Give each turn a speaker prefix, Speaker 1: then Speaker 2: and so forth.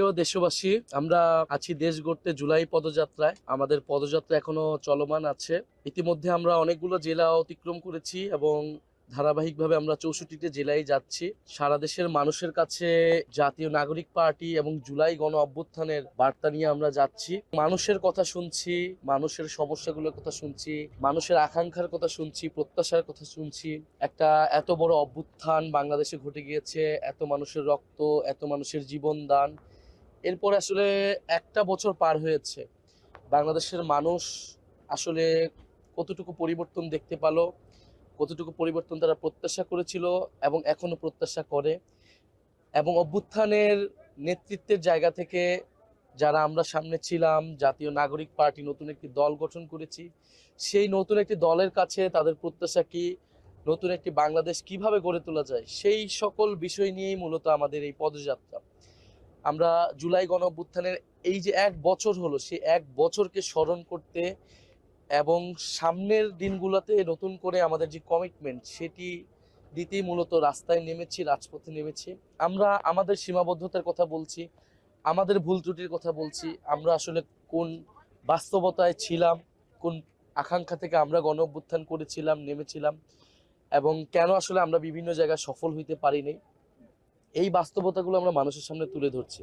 Speaker 1: প্রিয় দেশবাসী, আমরা আছি দেশ গড়তে জুলাই পদযাত্রায়। আমাদের পদযাত্রা এখনো চলমান আছে। ইতিমধ্যে আমরা অনেকগুলো জেলা অতিক্রম করেছি এবং ধারাবাহিকভাবে আমরা 64টি জেলায় যাচ্ছি। সারা দেশের মানুষের কাছে জাতীয় নাগরিক পার্টি এবং জুলাই গণ অভ্যুত্থানের বার্তা নিয়ে আমরা যাচ্ছি। মানুষের কথা শুনছি, মানুষের সমস্যাগুলোর কথা শুনছি, মানুষের আকাঙ্ক্ষার কথা শুনছি, প্রত্যাশার কথা শুনছি। একটা এত বড় অভ্যুত্থান বাংলাদেশে ঘটে গিয়েছে, এত মানুষের রক্ত, এত মানুষের জীবন দান। এরপর আসলে একটা বছর পার হয়েছে। বাংলাদেশের মানুষ আসলে কতটুকু পরিবর্তন দেখতে পেলো, কতটুকু পরিবর্তন তারা প্রত্যাশা করেছিল এবং এখনো প্রত্যাশা করে। এবং অভ্যুত্থানের নেতৃত্বের জায়গা থেকে যারা আমরা সামনে ছিলাম, জাতীয় নাগরিক পার্টি নতুন একটি দল গঠন করেছি। সেই নতুন একটি দলের কাছে তাদের প্রত্যাশা কি, নতুন একটি বাংলাদেশ কিভাবে গড়ে তোলা যায়, সেই সকল বিষয় নিয়েই মূলত আমাদের এই পদযাত্রা। আমরা জুলাই গণ অভ্যুত্থানের এই যে এক বছর হলো, সেই এক বছরকে স্মরণ করতে এবং সামনের দিনগুলোতে নতুন করে আমাদের যে কমিটমেন্ট সেটি দিতেই মূলত রাস্তায় নেমেছি, রাজপথে নেমেছি। আমরা আমাদের সীমাবদ্ধতার কথা বলছি, আমাদের ভুল ত্রুটির কথা বলছি। আমরা আসলে কোন বাস্তবতায় ছিলাম, কোন আকাঙ্ক্ষা থেকে আমরা গণ অভ্যুত্থান করেছিলাম, নেমেছিলাম, এবং কেন আসলে আমরা বিভিন্ন জায়গায় সফল হইতে পারিনি। এই বাস্তবতাগুলো আমরা মানুষের সামনে তুলে ধরছি।